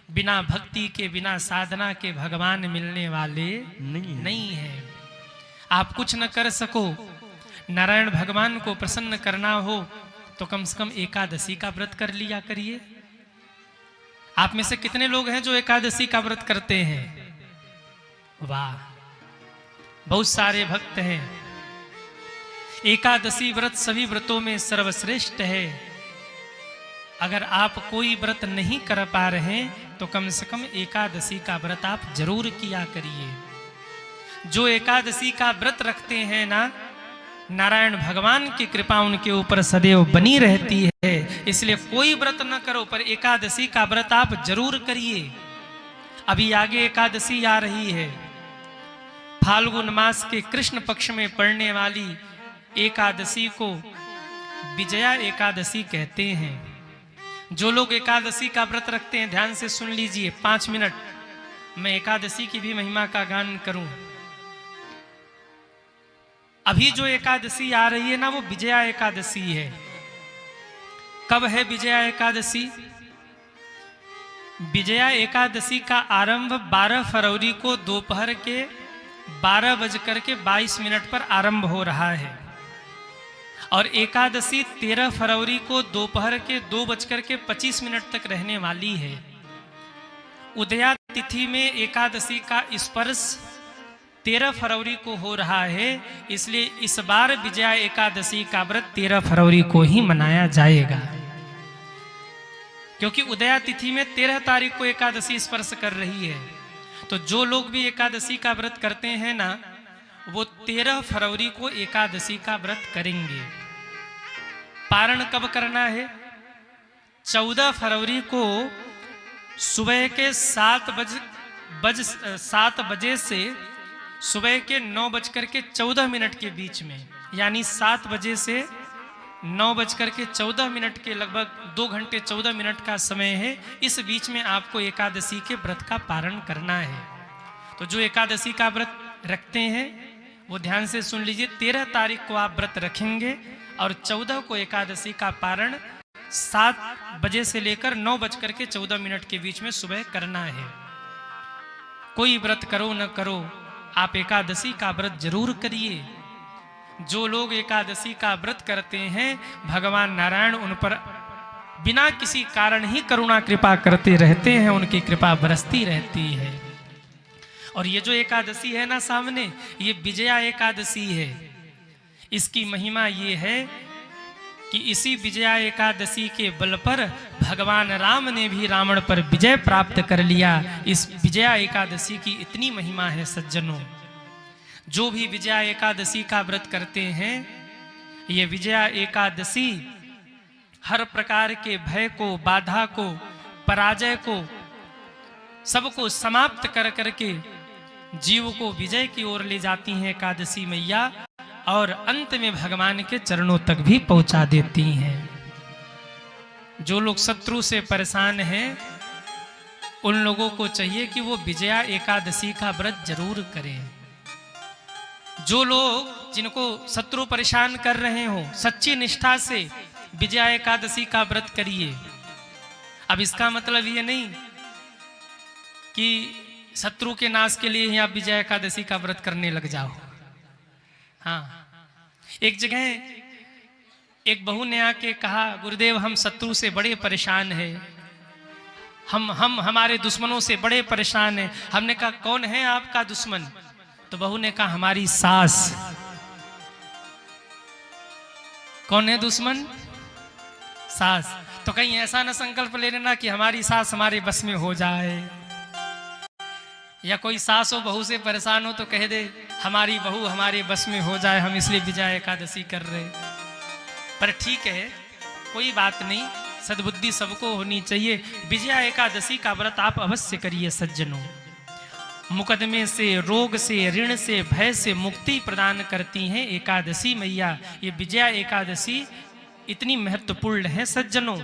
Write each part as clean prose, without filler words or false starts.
बिना भक्ति के, बिना साधना के भगवान मिलने वाले नहीं है। आप कुछ न कर सको, नारायण भगवान को प्रसन्न करना हो तो कम से कम एकादशी का व्रत कर लिया करिए। आप में से कितने लोग हैं जो एकादशी का व्रत करते हैं? वाह, बहुत सारे भक्त हैं। एकादशी व्रत सभी व्रतों में सर्वश्रेष्ठ है। अगर आप कोई व्रत नहीं कर पा रहे तो कम से कम एकादशी का व्रत आप जरूर किया करिए। जो एकादशी का व्रत रखते हैं ना, नारायण भगवान की कृपा उनके ऊपर सदैव बनी रहती है। इसलिए कोई व्रत न करो पर एकादशी का व्रत आप जरूर करिए। अभी आगे एकादशी आ रही है। फाल्गुन मास के कृष्ण पक्ष में पड़ने वाली एकादशी को विजया एकादशी कहते हैं। जो लोग एकादशी का व्रत रखते हैं ध्यान से सुन लीजिए, 5 मिनट मैं एकादशी की भी महिमा का गान करूं। अभी जो एकादशी आ रही है ना, वो विजया एकादशी है। कब है विजया एकादशी? विजया एकादशी का आरंभ 12 फरवरी को दोपहर के 12:22 पर आरंभ हो रहा है और एकादशी 13 फरवरी को दोपहर के 2:25 तक रहने वाली है। उदया तिथि में एकादशी का स्पर्श 13 फरवरी को हो रहा है। इसलिए इस बार विजया एकादशी का व्रत 13 फरवरी को ही मनाया जाएगा, क्योंकि उदया तिथि में 13 तारीख को एकादशी स्पर्श कर रही है। तो जो लोग भी एकादशी का व्रत करते हैं ना, वो 13 फरवरी को एकादशी का व्रत करेंगे। पारण कब करना है? 14 फरवरी को सुबह के 7 बजे से सुबह के 9:14 के बीच में, यानी 7 बजे से 9:14 के लगभग 2 घंटे 14 मिनट का समय है। इस बीच में आपको एकादशी के व्रत का पारण करना है। तो जो एकादशी का व्रत रखते हैं वो ध्यान से सुन लीजिए, 13 तारीख को आप व्रत रखेंगे और 14 को एकादशी का पारण 7 बजे से लेकर 9:14 के बीच में सुबह करना है। कोई व्रत करो न करो, आप एकादशी का व्रत जरूर करिए। जो लोग एकादशी का व्रत करते हैं भगवान नारायण उन पर बिना किसी कारण ही करुणा कृपा करते रहते हैं, उनकी कृपा बरसती रहती है। और ये जो एकादशी है ना सामने, ये विजया एकादशी है। इसकी महिमा ये है कि इसी विजया एकादशी के बल पर भगवान राम ने भी रावण पर विजय प्राप्त कर लिया। इस विजया एकादशी की इतनी महिमा है सज्जनों। जो भी विजया एकादशी का व्रत करते हैं, ये विजया एकादशी हर प्रकार के भय को, बाधा को, पराजय को, सबको समाप्त कर करके जीव को विजय की ओर ले जाती हैं एकादशी मैया, और अंत में भगवान के चरणों तक भी पहुंचा देती हैं। जो लोग शत्रु से परेशान हैं उन लोगों को चाहिए कि वो विजया एकादशी का व्रत जरूर करें। जो लोग जिनको शत्रु परेशान कर रहे हो, सच्ची निष्ठा से विजया एकादशी का व्रत करिए। अब इसका मतलब ये नहीं कि शत्रु के नाश के लिए ही आप विजया एकादशी का व्रत करने लग जाओ। हाँ, एक जगह एक बहू ने आके कहा, गुरुदेव हम शत्रु से बड़े परेशान हैं, हम हमारे दुश्मनों से बड़े परेशान हैं। हमने कहा कौन है आपका दुश्मन? तो बहू ने कहा हमारी सास। कौन है दुश्मन? सास। तो कहीं ऐसा ना संकल्प ले लेना कि हमारी सास हमारे बस में हो जाए, या कोई सास हो बहू से परेशान हो तो कह दे हमारी बहू हमारे बस में हो जाए, हम इसलिए विजया एकादशी कर रहे। पर ठीक है, कोई बात नहीं, सद्बुद्धि सबको होनी चाहिए। विजया एकादशी का व्रत आप अवश्य करिए सज्जनों। मुकदमे से, रोग से, ऋण से, भय से मुक्ति प्रदान करती हैं एकादशी मैया। ये विजया एकादशी इतनी महत्वपूर्ण है सज्जनों।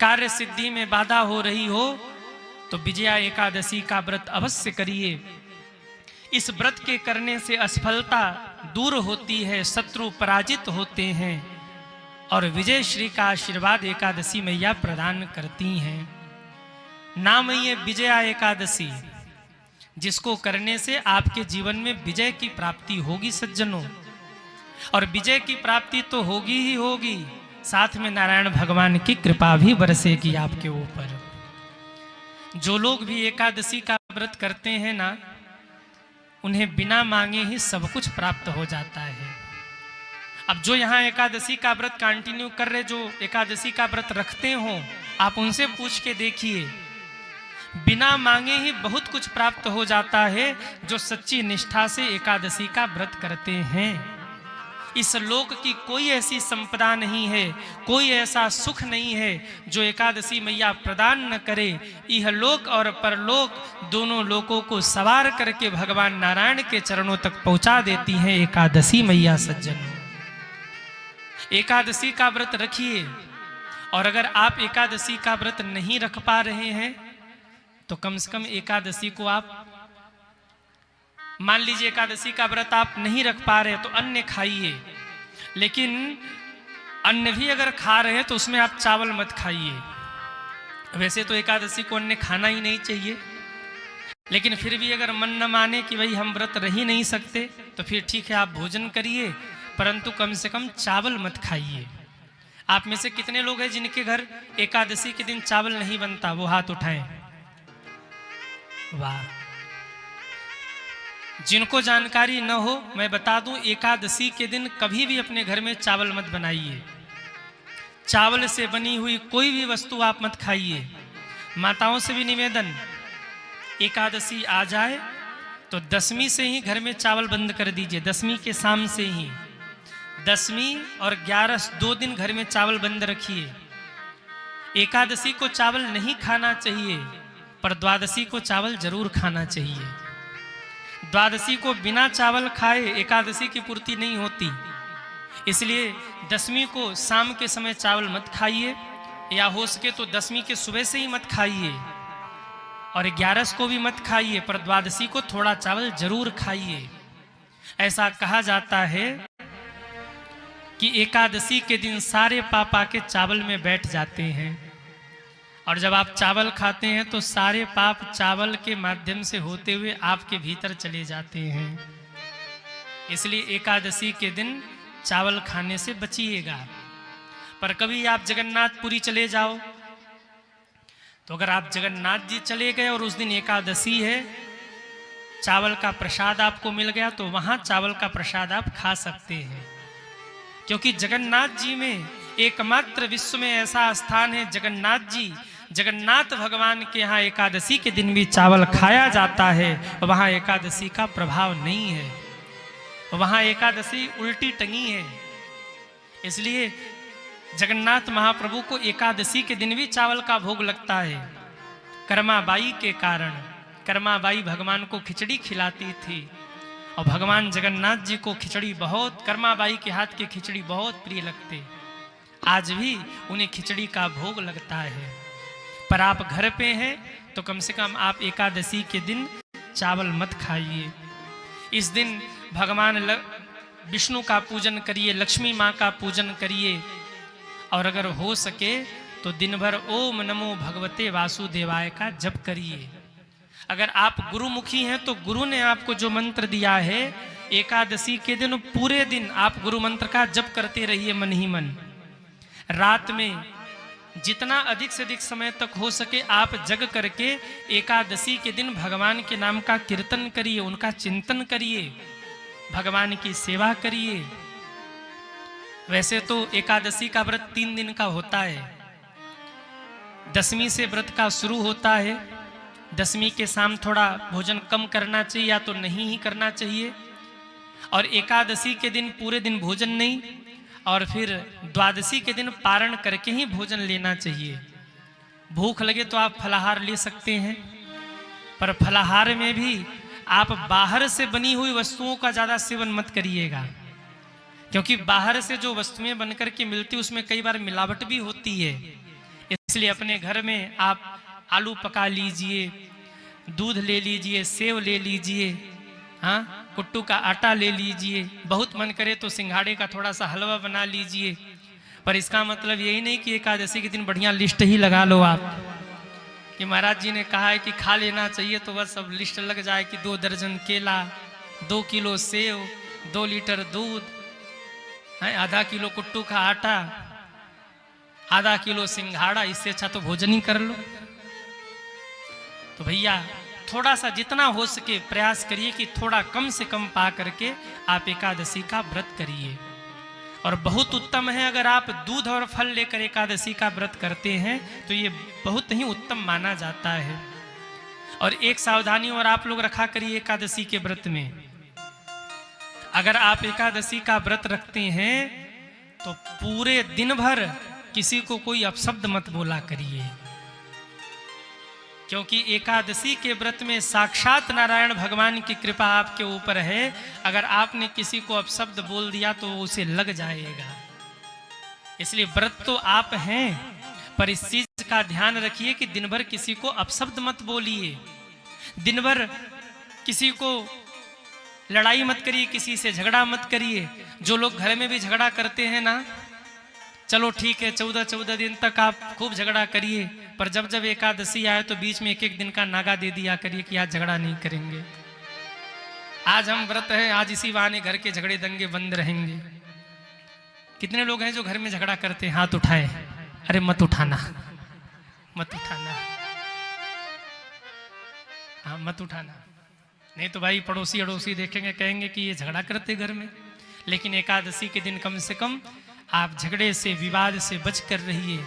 कार्य सिद्धि में बाधा हो रही हो तो विजया एकादशी का व्रत अवश्य करिए। इस व्रत के करने से असफलता दूर होती है, शत्रु पराजित होते हैं और विजय श्री का आशीर्वाद एकादशी मैया प्रदान करती हैं। नाम ये विजया एकादशी, जिसको करने से आपके जीवन में विजय की प्राप्ति होगी सज्जनों। और विजय की प्राप्ति तो होगी ही होगी, साथ में नारायण भगवान की कृपा भी बरसेगी आपके ऊपर। जो लोग भी एकादशी का व्रत करते हैं ना, उन्हें बिना मांगे ही सब कुछ प्राप्त हो जाता है। अब जो यहाँ एकादशी का व्रत कंटिन्यू कर रहे, जो एकादशी का व्रत रखते हो, आप उनसे पूछ के देखिए, बिना मांगे ही बहुत कुछ प्राप्त हो जाता है जो सच्ची निष्ठा से एकादशी का व्रत करते हैं। इस लोक की कोई ऐसी संपदा नहीं है, कोई ऐसा सुख नहीं है जो एकादशी मैया प्रदान न करे। यह लोक और परलोक दोनों लोकों को सवार करके भगवान नारायण के चरणों तक पहुंचा देती हैं एकादशी मैया सज्जनों। एकादशी का व्रत रखिए। और अगर आप एकादशी का व्रत नहीं रख पा रहे हैं तो कम से कम एकादशी को आप, मान लीजिए एकादशी का व्रत आप नहीं रख पा रहे तो अन्न खाइए, लेकिन अन्न भी अगर खा रहे हैं तो उसमें आप चावल मत खाइए। वैसे तो एकादशी को अन्न खाना ही नहीं चाहिए, लेकिन फिर भी अगर मन न माने कि भाई हम व्रत रह ही नहीं सकते तो फिर ठीक है, आप भोजन करिए, परंतु कम से कम चावल मत खाइए। आप में से कितने लोग हैं जिनके घर एकादशी के दिन चावल नहीं बनता? वो हाथ उठाएं। वाह। जिनको जानकारी न हो मैं बता दूं, एकादशी के दिन कभी भी अपने घर में चावल मत बनाइए। चावल से बनी हुई कोई भी वस्तु आप मत खाइए। माताओं से भी निवेदन, एकादशी आ जाए तो दशमी से ही घर में चावल बंद कर दीजिए। दशमी के शाम से ही, दशमी और 11 2 दिन घर में चावल बंद रखिए। एकादशी को चावल नहीं खाना चाहिए, पर द्वादशी को चावल जरूर खाना चाहिए। द्वादशी को बिना चावल खाए एकादशी की पूर्ति नहीं होती, इसलिए दशमी को शाम के समय चावल मत खाइए, या हो सके तो दशमी के सुबह से ही मत खाइए, और 11 को भी मत खाइए, पर द्वादशी को थोड़ा चावल जरूर खाइए। ऐसा कहा जाता है कि एकादशी के दिन सारे पाप आके चावल में बैठ जाते हैं, और जब आप चावल खाते हैं तो सारे पाप चावल के माध्यम से होते हुए आपके भीतर चले जाते हैं। इसलिए एकादशी के दिन चावल खाने से बचिएगा। पर कभी आप जगन्नाथपुरी चले जाओ, तो अगर आप जगन्नाथ जी चले गए और उस दिन एकादशी है, चावल का प्रसाद आपको मिल गया, तो वहां चावल का प्रसाद आप खा सकते हैं। क्योंकि जगन्नाथ जी में एकमात्र विश्व में ऐसा स्थान है, जगन्नाथ जी, जगन्नाथ भगवान के यहाँ एकादशी के दिन भी चावल खाया जाता है। वहाँ एकादशी का प्रभाव नहीं है, वहाँ एकादशी उल्टी टंगी है। इसलिए जगन्नाथ महाप्रभु को एकादशी के दिन भी चावल का भोग लगता है। कर्माबाई के कारण, कर्माबाई भगवान को खिचड़ी खिलाती थी, और भगवान जगन्नाथ जी को खिचड़ी बहुत, कर्माबाई के हाथ की खिचड़ी बहुत प्रिय लगते। आज भी उन्हें खिचड़ी का भोग लगता है। पर आप घर पे हैं तो कम से कम आप एकादशी के दिन चावल मत खाइए। इस दिन भगवान विष्णु का पूजन करिए, लक्ष्मी माँ का पूजन करिए, और अगर हो सके तो दिन भर ओम नमो भगवते वासुदेवाय का जप करिए। अगर आप गुरुमुखी हैं तो गुरु ने आपको जो मंत्र दिया है, एकादशी के दिन पूरे दिन आप गुरु मंत्र का जप करते रहिए मन ही मन। रात में जितना अधिक से अधिक समय तक हो सके आप जग करके एकादशी के दिन भगवान के नाम का कीर्तन करिए, उनका चिंतन करिए, भगवान की सेवा करिए। वैसे तो एकादशी का व्रत 3 दिन का होता है। दशमी से व्रत का शुरू होता है। दशमी के शाम थोड़ा भोजन कम करना चाहिए या तो नहीं ही करना चाहिए, और एकादशी के दिन पूरे दिन भोजन नहीं, और फिर द्वादशी के दिन पारण करके ही भोजन लेना चाहिए। भूख लगे तो आप फलाहार ले सकते हैं, पर फलाहार में भी आप बाहर से बनी हुई वस्तुओं का ज़्यादा सेवन मत करिएगा, क्योंकि बाहर से जो वस्तुएं बनकर के मिलती उसमें कई बार मिलावट भी होती है। इसलिए अपने घर में आप आलू पका लीजिए, दूध ले लीजिए, सेव ले लीजिए, हाँ, कुट्टू का आटा ले लीजिए, बहुत मन करे तो सिंघाड़े का थोड़ा सा हलवा बना लीजिए। पर इसका मतलब यही नहीं कि एकादशी के दिन बढ़िया लिस्ट ही लगा लो आप कि महाराज जी ने कहा है कि खा लेना चाहिए, तो बस अब लिस्ट लग जाए कि 2 दर्जन केला, 2 किलो सेव, 2 लीटर दूध, आधा किलो कुट्टू का आटा, आधा किलो सिंघाड़ा, इससे अच्छा तो भोजन ही कर लो। तो भैया थोड़ा सा जितना हो सके प्रयास करिए कि थोड़ा कम से कम पा करके आप एकादशी का व्रत करिए। और बहुत उत्तम है अगर आप दूध और फल लेकर एकादशी का व्रत करते हैं तो ये बहुत ही उत्तम माना जाता है। और एक सावधानी और आप लोग रखा करिए एकादशी के व्रत में, अगर आप एकादशी का व्रत रखते हैं तो पूरे दिन भर किसी को कोई अपशब्द मत बोला करिए, क्योंकि एकादशी के व्रत में साक्षात नारायण भगवान की कृपा आपके ऊपर है। अगर आपने किसी को अपशब्द बोल दिया तो उसे लग जाएगा। इसलिए व्रत तो आप हैं, पर इस चीज का ध्यान रखिए कि दिन भर किसी को अपशब्द मत बोलिए, दिन भर किसी को लड़ाई मत करिए, किसी से झगड़ा मत करिए। जो लोग घर में भी झगड़ा करते हैं ना, चलो ठीक है 14-14 दिन तक आप खूब झगड़ा करिए, पर जब जब एकादशी आए तो बीच में 1-1 दिन का नागा दे दिया करिए कि आज झगड़ा नहीं करेंगे, आज हम व्रत है, आज इसी बहाने घर के झगड़े दंगे बंद रहेंगे। कितने लोग हैं जो घर में झगड़ा करते हैं? हाथ उठाए। अरे मत उठाना, मत उठाना, हाँ मत उठाना, नहीं तो भाई पड़ोसी अड़ोसी देखेंगे, कहेंगे कि ये झगड़ा करते घर में। लेकिन एकादशी के दिन कम से कम आप झगड़े से, विवाद से बच कर रहिए।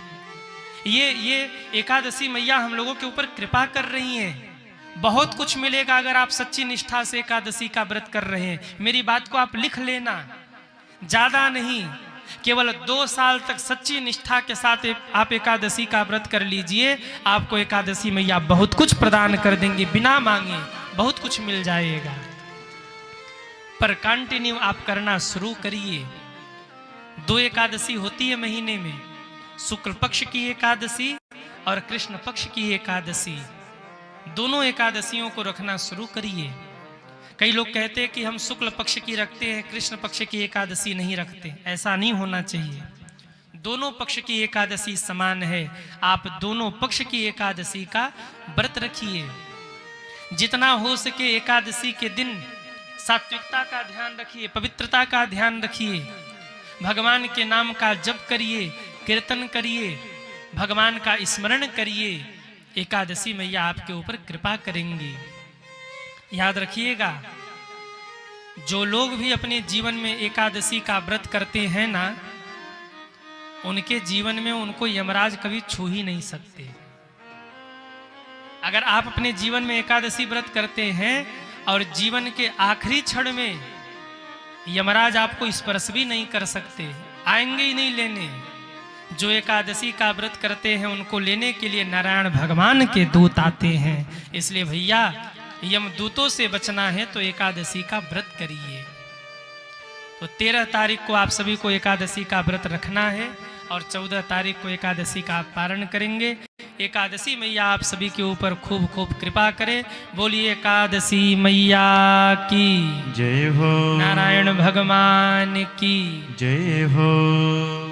ये एकादशी मैया हम लोगों के ऊपर कृपा कर रही हैं। बहुत कुछ मिलेगा अगर आप सच्ची निष्ठा से एकादशी का व्रत कर रहे हैं। मेरी बात को आप लिख लेना, ज्यादा नहीं, केवल 2 साल तक सच्ची निष्ठा के साथ आप एकादशी का व्रत कर लीजिए, आपको एकादशी मैया बहुत कुछ प्रदान कर देंगे, बिना मांगे बहुत कुछ मिल जाएगा। पर कंटिन्यू आप करना शुरू करिए। 2 एकादशी होती है महीने में, शुक्ल पक्ष की एकादशी और कृष्ण पक्ष की एकादशी। दोनों एकादशियों को रखना शुरू करिए। कई लोग कहते हैं कि हम शुक्ल पक्ष की रखते हैं, कृष्ण पक्ष की एकादशी नहीं रखते। ऐसा नहीं होना चाहिए। दोनों पक्ष की एकादशी समान है। आप दोनों पक्ष की एकादशी का व्रत रखिए। जितना हो सके एकादशी के दिन सात्विकता का ध्यान रखिए, पवित्रता का ध्यान रखिए, भगवान के नाम का जप करिए, कीर्तन करिए, भगवान का स्मरण करिए। एकादशी मैया आपके ऊपर कृपा करेंगी। याद रखिएगा, जो लोग भी अपने जीवन में एकादशी का व्रत करते हैं ना, उनके जीवन में उनको यमराज कभी छू ही नहीं सकते। अगर आप अपने जीवन में एकादशी व्रत करते हैं और जीवन के आखिरी क्षण में यमराज आपको स्पर्श भी नहीं कर सकते, आएंगे ही नहीं लेने। जो एकादशी का व्रत करते हैं उनको लेने के लिए नारायण भगवान के दूत आते हैं। इसलिए भैया यमदूतों से बचना है तो एकादशी का व्रत करिए। तो 13 तारीख को आप सभी को एकादशी का व्रत रखना है और 14 तारीख को एकादशी का आप पारण करेंगे। एकादशी मैया आप सभी के ऊपर खूब खूब कृपा करे। बोलिए एकादशी मैया की जय हो, नारायण भगवान की जय हो।